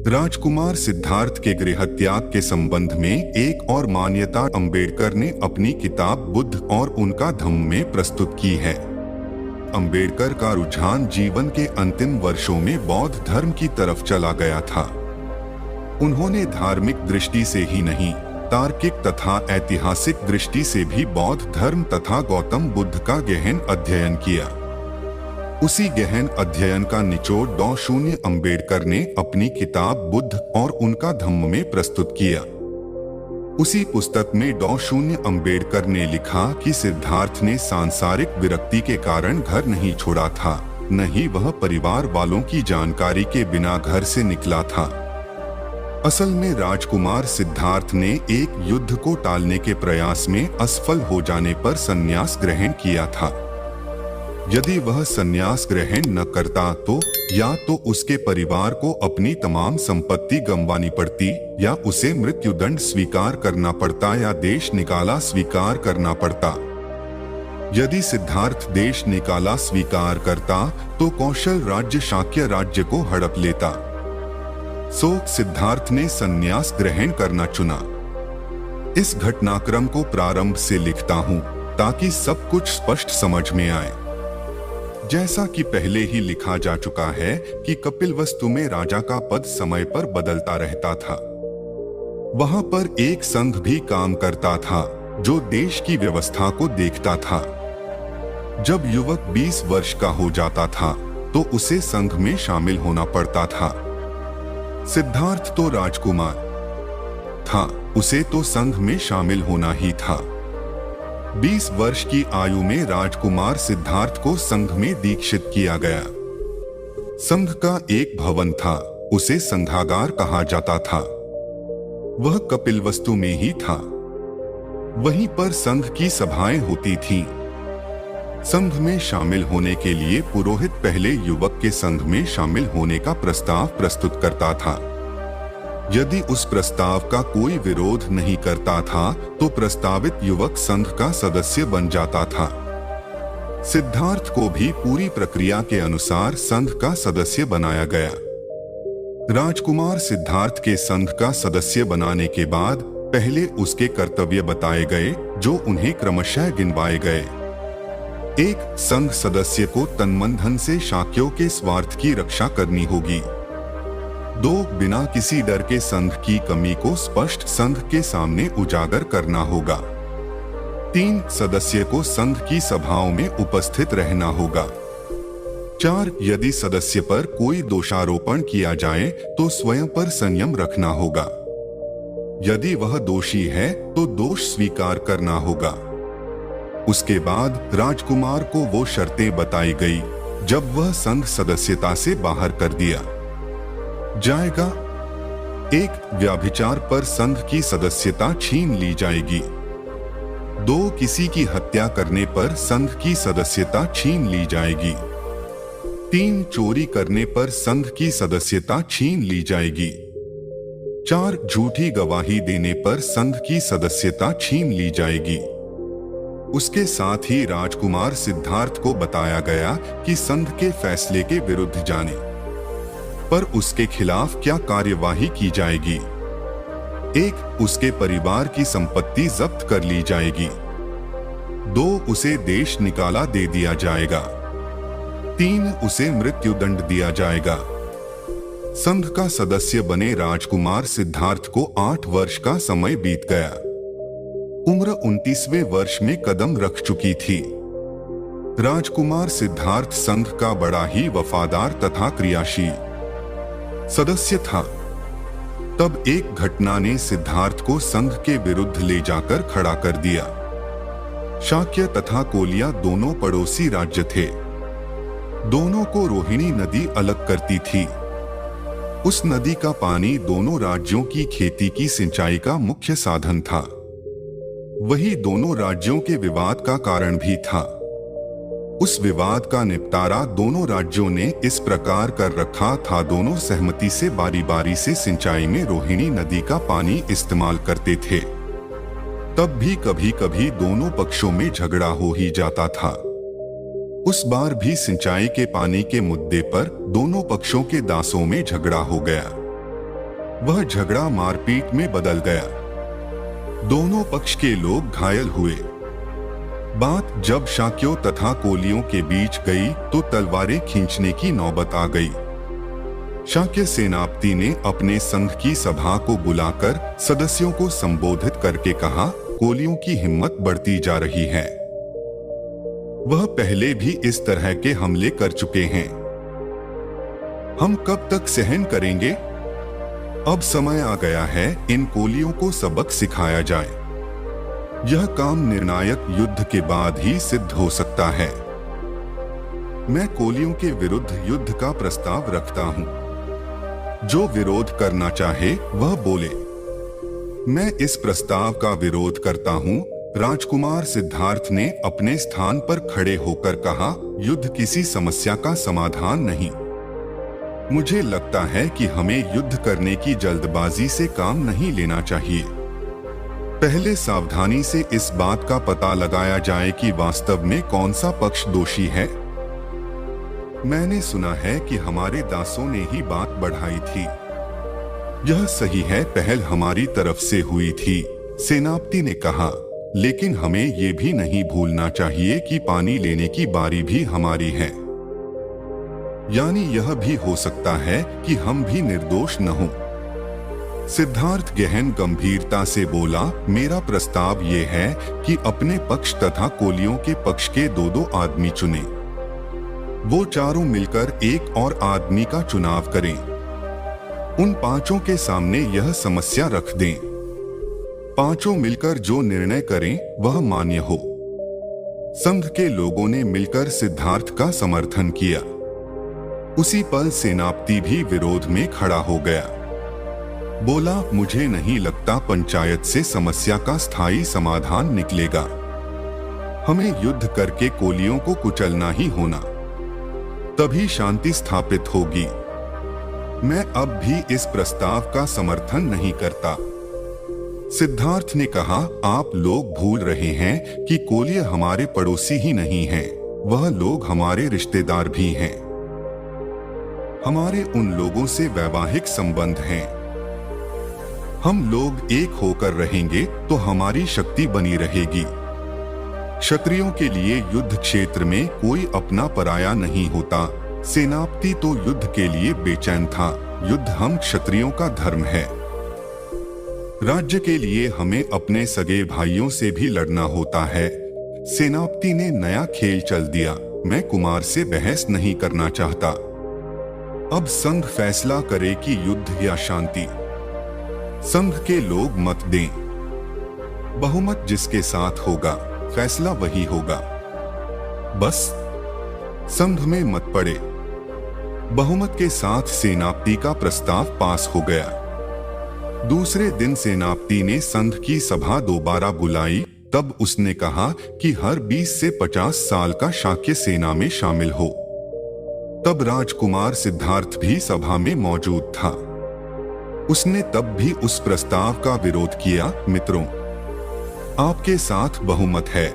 राजकुमार सिद्धार्थ के गृहत्याग के संबंध में एक और मान्यता अंबेडकर ने अपनी किताब बुद्ध और उनका धम्म में प्रस्तुत की है। अंबेडकर का रुझान जीवन के अंतिम वर्षों में बौद्ध धर्म की तरफ चला गया था। उन्होंने धार्मिक दृष्टि से ही नहीं, तार्किक तथा ऐतिहासिक दृष्टि से भी बौद्ध धर्म तथा गौतम बुद्ध का गहन अध्ययन किया। उसी गहन अध्ययन का निचोड़ डॉ. अंबेडकर ने अपनी किताब बुद्ध और उनका धम्म में प्रस्तुत किया। उसी पुस्तक में डॉ. अंबेडकर ने लिखा कि सिद्धार्थ ने सांसारिक विरक्ति के कारण घर नहीं छोड़ा था, न ही वह परिवार वालों की जानकारी के बिना घर से निकला था। असल में राजकुमार सिद्धार्थ ने एक युद्ध को टालने के प्रयास में असफल हो जाने पर संन्यास ग्रहण किया था। यदि वह संन्यास ग्रहण न करता तो या तो उसके परिवार को अपनी तमाम संपत्ति गंवानी पड़ती, या उसे मृत्युदंड स्वीकार करना पड़ता, या देश निकाला स्वीकार करना पड़ता। यदि सिद्धार्थ देश निकाला स्वीकार करता तो कौशल राज्य शाक्य राज्य को हड़प लेता। सो सिद्धार्थ ने संन्यास ग्रहण करना चुना। इस घटनाक्रम को प्रारंभ से लिखता हूँ ताकि सब कुछ स्पष्ट समझ में आए। जैसा कि पहले ही लिखा जा चुका है कि कपिलवस्तु में राजा का पद समय पर बदलता रहता था। वहां पर एक संघ भी काम करता था जो देश की व्यवस्था को देखता था। जब युवक 20 वर्ष का हो जाता था तो उसे संघ में शामिल होना पड़ता था। सिद्धार्थ तो राजकुमार था, उसे तो संघ में शामिल होना ही था। 20 वर्ष की आयु में राजकुमार सिद्धार्थ को संघ में दीक्षित किया गया। संघ का एक भवन था, उसे संघागार कहा जाता था। वह कपिलवस्तु में ही था। वहीं पर संघ की सभाएं होती थीं। संघ में शामिल होने के लिए पुरोहित पहले युवक के संघ में शामिल होने का प्रस्ताव प्रस्तुत करता था। यदि उस प्रस्ताव का कोई विरोध नहीं करता था तो प्रस्तावित युवक संघ का सदस्य बन जाता था। सिद्धार्थ को भी पूरी प्रक्रिया के अनुसार संघ का सदस्य बनाया गया। राजकुमार सिद्धार्थ के संघ का सदस्य बनाने के बाद पहले उसके कर्तव्य बताए गए जो उन्हें क्रमशः गिनवाए गए। 1. संघ सदस्य को तन धन से शाक्यों के स्वार्थ की रक्षा करनी होगी। 2. बिना किसी डर के संघ की कमी को स्पष्ट संघ के सामने उजागर करना होगा। 3. सदस्य को संघ की सभाओं में उपस्थित रहना होगा। 4. यदि सदस्य पर कोई दोषारोपण किया जाए तो स्वयं पर संयम रखना होगा। यदि वह दोषी है तो दोष स्वीकार करना होगा। उसके बाद राजकुमार को वो शर्तें बताई गई जब वह संघ सदस्यता से बाहर कर दिया जाएगा। 1. व्यभिचार पर संघ की सदस्यता छीन ली जाएगी। 2. किसी की हत्या करने पर संघ की सदस्यता छीन ली जाएगी। 3. चोरी करने पर संघ की सदस्यता छीन ली जाएगी। 4. झूठी गवाही देने पर संघ की सदस्यता छीन ली जाएगी। उसके साथ ही राजकुमार सिद्धार्थ को बताया गया कि संघ के फैसले के विरुद्ध जाने पर उसके खिलाफ क्या कार्यवाही की जाएगी। 1. उसके परिवार की संपत्ति जब्त कर ली जाएगी। 2. उसे देश निकाला दे दिया जाएगा। 3. उसे मृत्युदंड दिया जाएगा। संघ का सदस्य बने राजकुमार सिद्धार्थ को 8 वर्ष का समय बीत गया। उम्र 29वें वर्ष में कदम रख चुकी थी। राजकुमार सिद्धार्थ संघ का बड़ा ही वफादार तथा क्रियाशील सदस्य था। तब एक घटना ने सिद्धार्थ को संघ के विरुद्ध ले जाकर खड़ा कर दिया। शाक्य तथा कोलिया दोनों पड़ोसी राज्य थे। दोनों को रोहिणी नदी अलग करती थी। उस नदी का पानी दोनों राज्यों की खेती की सिंचाई का मुख्य साधन था। वही दोनों राज्यों के विवाद का कारण भी था। उस विवाद का निपटारा दोनों राज्यों ने इस प्रकार कर रखा था, दोनों सहमति से बारी बारी से सिंचाई में रोहिणी नदी का पानी इस्तेमाल करते थे। तब भी कभी कभी दोनों पक्षों में झगड़ा हो ही जाता था। उस बार भी सिंचाई के पानी के मुद्दे पर दोनों पक्षों के दासों में झगड़ा हो गया। वह झगड़ा मारपीट में बदल गया। दोनों पक्ष के लोग घायल हुए। बात जब शाक्यों तथा कोलियों के बीच गई तो तलवारें खींचने की नौबत आ गई। शाक्य सेनापति ने अपने संघ की सभा को बुलाकर सदस्यों को संबोधित करके कहा, कोलियों की हिम्मत बढ़ती जा रही है। वह पहले भी इस तरह के हमले कर चुके हैं। हम कब तक सहन करेंगे? अब समय आ गया है इन कोलियों को सबक सिखाया जाए। यह काम निर्णायक युद्ध के बाद ही सिद्ध हो सकता है। मैं कोलियों के विरुद्ध युद्ध का प्रस्ताव रखता हूं। जो विरोध करना चाहे वह बोले। मैं इस प्रस्ताव का विरोध करता हूं। राजकुमार सिद्धार्थ ने अपने स्थान पर खड़े होकर कहा, युद्ध किसी समस्या का समाधान नहीं। मुझे लगता है कि हमें युद्ध करने की जल्दबाजी से काम नहीं लेना चाहिए। पहले सावधानी से इस बात का पता लगाया जाए कि वास्तव में कौन सा पक्ष दोषी है। मैंने सुना है कि हमारे दासों ने ही बात बढ़ाई थी। यह सही है, पहल हमारी तरफ से हुई थी, सेनापति ने कहा, लेकिन हमें ये भी नहीं भूलना चाहिए कि पानी लेने की बारी भी हमारी है। यानी यह भी हो सकता है कि हम भी निर्दोष न हों। सिद्धार्थ गहन गंभीरता से बोला, मेरा प्रस्ताव ये है कि अपने पक्ष तथा कोलियों के पक्ष के दो दो आदमी चुने। वो चारों मिलकर एक और आदमी का चुनाव करें। उन पांचों के सामने यह समस्या रख दें। पांचों मिलकर जो निर्णय करें वह मान्य हो। संघ के लोगों ने मिलकर सिद्धार्थ का समर्थन किया। उसी पल सेनापति भी विरोध में खड़ा हो गया। बोला, मुझे नहीं लगता पंचायत से समस्या का स्थायी समाधान निकलेगा। हमें युद्ध करके कोलियों को कुचलना ही होना, तभी शांति स्थापित होगी। मैं अब भी इस प्रस्ताव का समर्थन नहीं करता। सिद्धार्थ ने कहा, आप लोग भूल रहे हैं कि कोलिय हमारे पड़ोसी ही नहीं हैं, वह लोग हमारे रिश्तेदार भी हैं। हमारे उन लोगों से वैवाहिक संबंध हैं। हम लोग एक होकर रहेंगे तो हमारी शक्ति बनी रहेगी। क्षत्रियों के लिए युद्ध क्षेत्र में कोई अपना पराया नहीं होता। सेनापति तो युद्ध के लिए बेचैन था। युद्ध हम क्षत्रियों का धर्म है। राज्य के लिए हमें अपने सगे भाइयों से भी लड़ना होता है। सेनापति ने नया खेल चल दिया। मैं कुमार से बहस नहीं करना चाहता। अब संघ फैसला करे कि युद्ध या शांति। संघ के लोग मत दें। बहुमत जिसके साथ होगा फैसला वही होगा। बस संघ में मत पड़े। बहुमत के साथ सेनापति का प्रस्ताव पास हो गया। दूसरे दिन सेनापति ने संघ की सभा दोबारा बुलाई। तब उसने कहा कि हर 20 से 50 साल का शाक्य सेना में शामिल हो। तब राजकुमार सिद्धार्थ भी सभा में मौजूद था। उसने तब भी उस प्रस्ताव का विरोध किया। मित्रों, आपके साथ बहुमत है।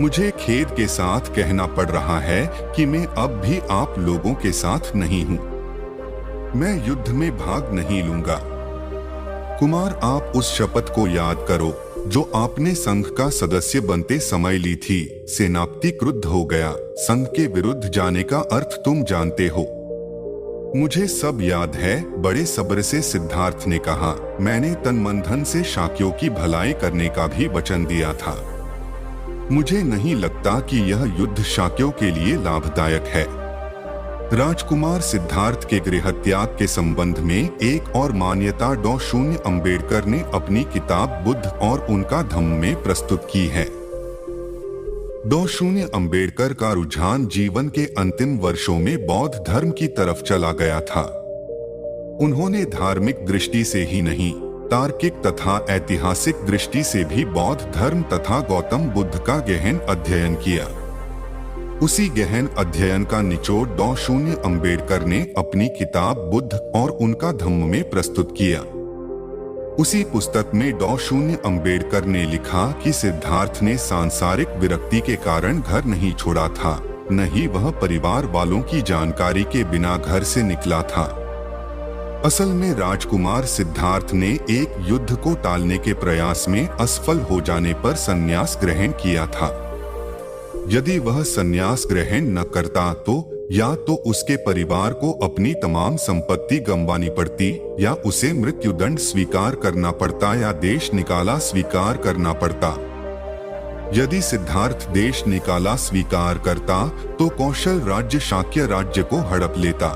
मुझे खेद के साथ कहना पड़ रहा है कि मैं अब भी आप लोगों के साथ नहीं हूं। मैं युद्ध में भाग नहीं लूंगा। कुमार, आप उस शपथ को याद करो जो आपने संघ का सदस्य बनते समय ली थी। सेनापति क्रुद्ध हो गया। संघ के विरुद्ध जाने का अर्थ तुम जानते हो। मुझे सब याद है, बड़े सब्र से सिद्धार्थ ने कहा। मैंने तन मन धन से शाक्यों की भलाई करने का भी वचन दिया था। मुझे नहीं लगता कि यह युद्ध शाक्यों के लिए लाभदायक है। राजकुमार सिद्धार्थ के गृहत्याग के संबंध में एक और मान्यता डॉ. अंबेडकर ने अपनी किताब बुद्ध और उनका धम्म में प्रस्तुत की है। डॉ. अंबेडकर का रुझान जीवन के अंतिम वर्षों में बौद्ध धर्म की तरफ चला गया था। उन्होंने धार्मिक दृष्टि से ही नहीं, तार्किक तथा ऐतिहासिक दृष्टि से भी बौद्ध धर्म तथा गौतम बुद्ध का गहन अध्ययन किया। उसी गहन अध्ययन का निचोड़ डॉ. अंबेडकर ने अपनी किताब बुद्ध और उनका धम्म में प्रस्तुत किया। उसी पुस्तक में डॉ. अंबेडकर ने लिखा कि सिद्धार्थ ने सांसारिक विरक्ति के कारण घर नहीं छोड़ा था, न ही वह परिवार वालों की जानकारी के बिना घर से निकला था। असल में राजकुमार सिद्धार्थ ने एक युद्ध को टालने के प्रयास में असफल हो जाने पर संन्यास ग्रहण किया था। यदि वह संन्यास ग्रहण न करता तो या तो उसके परिवार को अपनी तमाम संपत्ति गंवानी पड़ती, या उसे मृत्युदंड स्वीकार करना पड़ता, या देश निकाला स्वीकार करना पड़ता। यदि सिद्धार्थ देश निकाला स्वीकार करता तो कौशल राज्य शाक्य राज्य को हड़प लेता।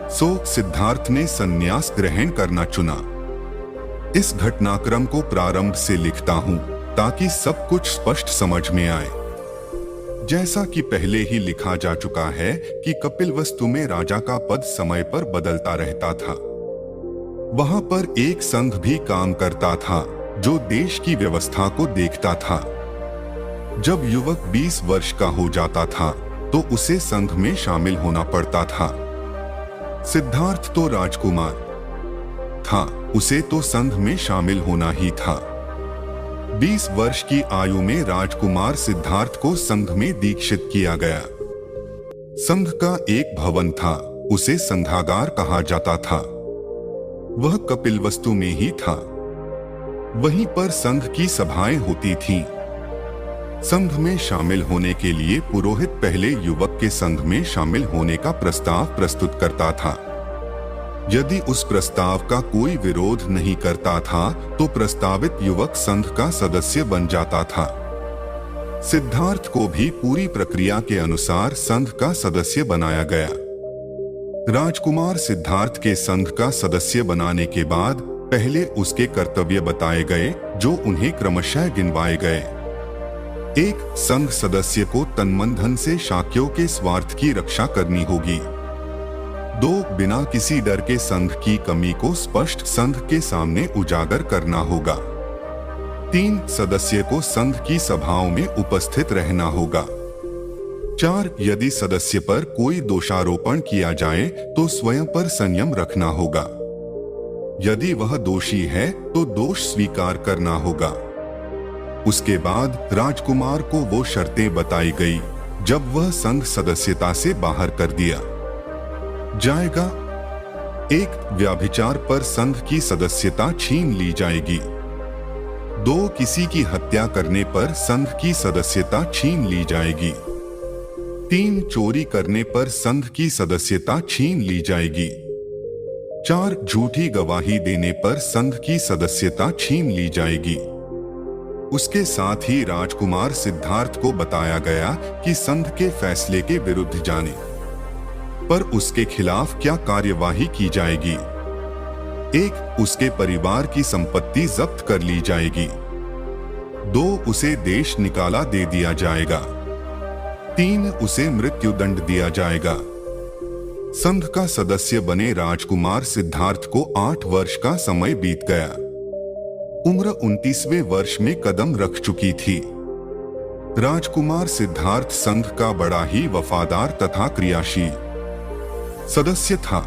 सो सिद्धार्थ ने संन्यास ग्रहण करना चुना। इस घटनाक्रम को प्रारंभ से लिखता हूं ताकि सब कुछ स्पष्ट समझ में आए। जैसा कि पहले ही लिखा जा चुका है कि कपिलवस्तु में राजा का पद समय पर बदलता रहता था। वहां पर एक संघ भी काम करता था जो देश की व्यवस्था को देखता था। जब युवक 20 वर्ष का हो जाता था तो उसे संघ में शामिल होना पड़ता था। सिद्धार्थ तो राजकुमार था, उसे तो संघ में शामिल होना ही था। 20 वर्ष की आयु में राजकुमार सिद्धार्थ को संघ में दीक्षित किया गया। संघ का एक भवन था, उसे संघागार कहा जाता था। वह कपिलवस्तु में ही था। वहीं पर संघ की सभाएं होती थीं। संघ में शामिल होने के लिए पुरोहित पहले युवक के संघ में शामिल होने का प्रस्ताव प्रस्तुत करता था। यदि उस प्रस्ताव का कोई विरोध नहीं करता था तो प्रस्तावित युवक संघ का सदस्य बन जाता था। सिद्धार्थ को भी पूरी प्रक्रिया के अनुसार संघ का सदस्य बनाया गया। राजकुमार सिद्धार्थ के संघ का सदस्य बनाने के बाद पहले उसके कर्तव्य बताए गए जो उन्हें क्रमशः गिनवाए गए। एक, संघ सदस्य को तन धन से शाक्यों के स्वार्थ की रक्षा करनी होगी। 2, बिना किसी डर के संघ की कमी को स्पष्ट संघ के सामने उजागर करना होगा। 3, सदस्य को संघ की सभाओं में उपस्थित रहना होगा। 4, यदि सदस्य पर कोई दोषारोपण किया जाए तो स्वयं पर संयम रखना होगा। यदि वह दोषी है तो दोष स्वीकार करना होगा। उसके बाद राजकुमार को वो शर्तें बताई गई जब वह संघ सदस्यता से बाहर कर दिया जाएगा। 1, व्यभिचार पर संघ की सदस्यता छीन ली जाएगी। 2, किसी की हत्या करने पर संघ की सदस्यता छीन ली जाएगी। 3, चोरी करने पर संघ की सदस्यता छीन ली जाएगी। 4, झूठी गवाही देने पर संघ की सदस्यता छीन ली जाएगी। उसके साथ ही राजकुमार सिद्धार्थ को बताया गया कि संघ के फैसले के विरुद्ध जाने पर उसके खिलाफ क्या कार्यवाही की जाएगी। 1, उसके परिवार की संपत्ति जब्त कर ली जाएगी। 2, उसे देश निकाला दे दिया जाएगा। 3, उसे मृत्युदंड दिया जाएगा। संघ का सदस्य बने राजकुमार सिद्धार्थ को 8 वर्ष का समय बीत गया। उम्र 29वें वर्ष में कदम रख चुकी थी। राजकुमार सिद्धार्थ संघ का बड़ा ही वफादार तथा क्रियाशील सदस्य था।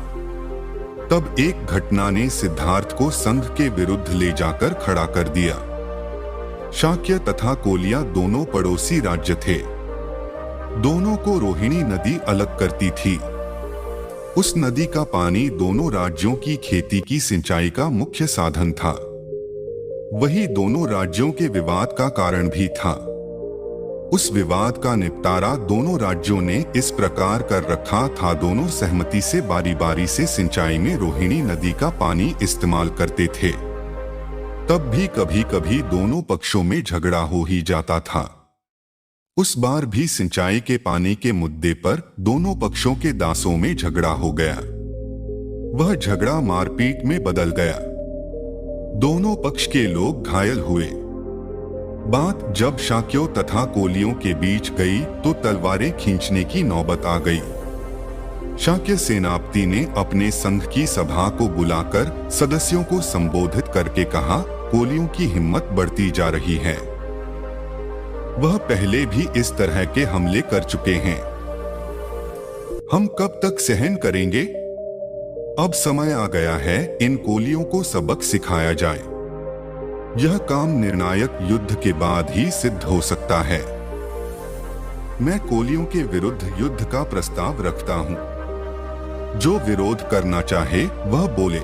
तब एक घटना ने सिद्धार्थ को संघ के विरुद्ध ले जाकर खड़ा कर दिया। शाक्य तथा कोलिया दोनों पड़ोसी राज्य थे। दोनों को रोहिणी नदी अलग करती थी। उस नदी का पानी दोनों राज्यों की खेती की सिंचाई का मुख्य साधन था। वही दोनों राज्यों के विवाद का कारण भी था। उस विवाद का निपटारा दोनों राज्यों ने इस प्रकार कर रखा था, दोनों सहमति से बारी बारी से सिंचाई में रोहिणी नदी का पानी इस्तेमाल करते थे। तब भी कभी कभी दोनों पक्षों में झगड़ा हो ही जाता था। उस बार भी सिंचाई के पानी के मुद्दे पर दोनों पक्षों के दासों में झगड़ा हो गया। वह झगड़ा मारपीट में बदल गया। दोनों पक्ष के लोग घायल हुए। बात जब शाक्यों तथा कोलियों के बीच गई तो तलवारें खींचने की नौबत आ गई। शाक्य सेनापति ने अपने संघ की सभा को बुलाकर सदस्यों को संबोधित करके कहा, कोलियों की हिम्मत बढ़ती जा रही है। वह पहले भी इस तरह के हमले कर चुके हैं। हम कब तक सहन करेंगे? अब समय आ गया है इन कोलियों को सबक सिखाया जाए। यह काम निर्णायक युद्ध के बाद ही सिद्ध हो सकता है। मैं कोलियों के विरुद्ध युद्ध का प्रस्ताव रखता हूं। जो विरोध करना चाहे वह बोले।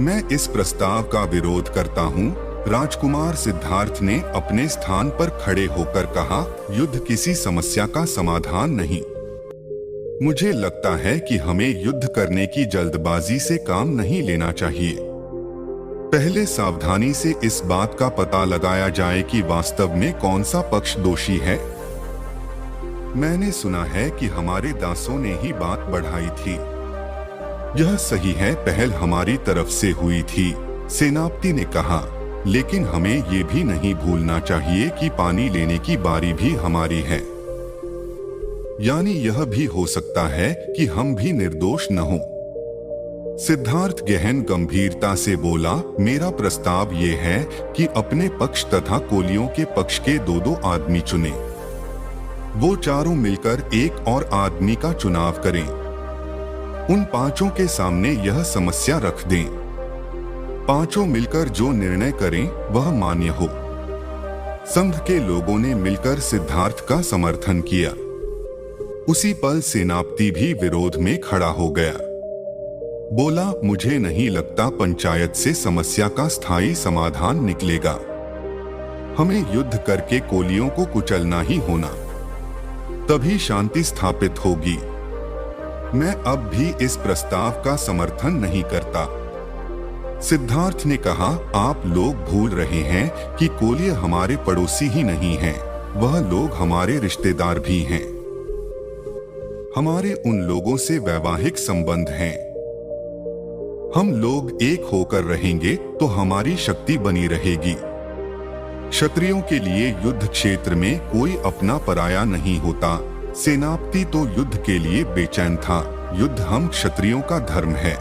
मैं इस प्रस्ताव का विरोध करता हूँ। राजकुमार सिद्धार्थ ने अपने स्थान पर खड़े होकर कहा, युद्ध किसी समस्या का समाधान नहीं। मुझे लगता है कि हमें युद्ध करने की जल्दबाजी से काम नहीं लेना चाहिए। पहले सावधानी से इस बात का पता लगाया जाए कि वास्तव में कौन सा पक्ष दोषी है। मैंने सुना है कि हमारे दासों ने ही बात बढ़ाई थी। यह सही है, पहल हमारी तरफ से हुई थी, सेनापति ने कहा, लेकिन हमें ये भी नहीं भूलना चाहिए कि पानी लेने की बारी भी हमारी है। यानी यह भी हो सकता है कि हम भी निर्दोष न हों। सिद्धार्थ गहन गंभीरता से बोला, मेरा प्रस्ताव ये है कि अपने पक्ष तथा कोलियों के पक्ष के दो आदमी चुने। वो चारों मिलकर एक और आदमी का चुनाव करें। उन पांचों के सामने यह समस्या रख दें। पांचों मिलकर जो निर्णय करें वह मान्य हो। संघ के लोगों ने मिलकर सिद्धार्थ का समर्थन किया। उसी पल सेनापति भी विरोध में खड़ा हो गया। बोला, मुझे नहीं लगता पंचायत से समस्या का स्थायी समाधान निकलेगा। हमें युद्ध करके कोलियों को कुचलना ही होना, तभी शांति स्थापित होगी। मैं अब भी इस प्रस्ताव का समर्थन नहीं करता। सिद्धार्थ ने कहा, आप लोग भूल रहे हैं कि कोलिय हमारे पड़ोसी ही नहीं हैं, वह लोग हमारे रिश्तेदार भी हैं। हमारे उन लोगों से वैवाहिक संबंध हैं। हम लोग एक होकर रहेंगे तो हमारी शक्ति बनी रहेगी। क्षत्रियों के लिए युद्ध क्षेत्र में कोई अपना पराया नहीं होता। सेनापति तो युद्ध के लिए बेचैन था। युद्ध हम क्षत्रियों का धर्म है।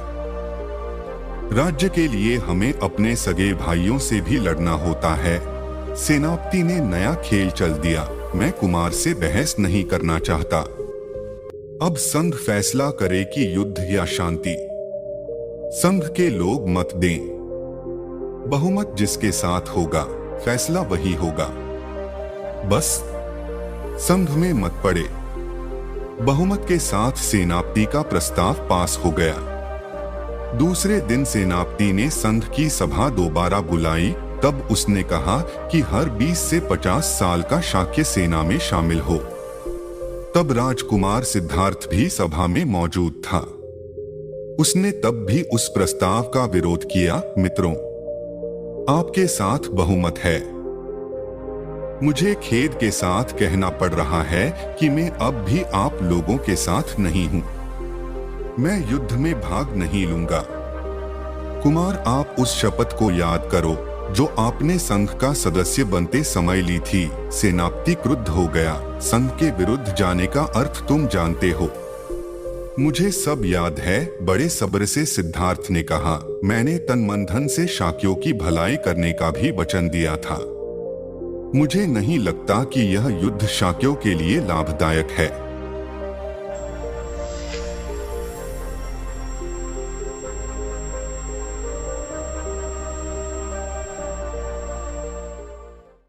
राज्य के लिए हमें अपने सगे भाइयों से भी लड़ना होता है। सेनापति ने नया खेल चल दिया। मैं कुमार से बहस नहीं करना चाहता। अब संघ फैसला करे कि युद्ध या शांति। संघ के लोग मत दें। बहुमत जिसके साथ होगा फैसला वही होगा। बस संघ में मत पड़े। बहुमत के साथ सेनापति का प्रस्ताव पास हो गया। दूसरे दिन सेनापति ने संघ की सभा दोबारा बुलाई। तब उसने कहा कि हर 20 से 50 साल का शाक्य सेना में शामिल हो। तब राजकुमार सिद्धार्थ भी सभा में मौजूद था। उसने तब भी उस प्रस्ताव का विरोध किया। मित्रों, आपके साथ बहुमत है। मुझे खेद के साथ कहना पड़ रहा है कि मैं अब भी आप लोगों के साथ नहीं हूं। मैं युद्ध में भाग नहीं लूंगा। कुमार, आप उस शपथ को याद करो जो आपने संघ का सदस्य बनते समय ली थी। सेनापति क्रुद्ध हो गया। संघ के विरुद्ध जाने का अर्थ तुम जानते हो। मुझे सब याद है, बड़े सब्र से सिद्धार्थ ने कहा। मैंने तन मन धन से शाक्यों की भलाई करने का भी वचन दिया था। मुझे नहीं लगता कि यह युद्ध शाक्यों के लिए लाभदायक है।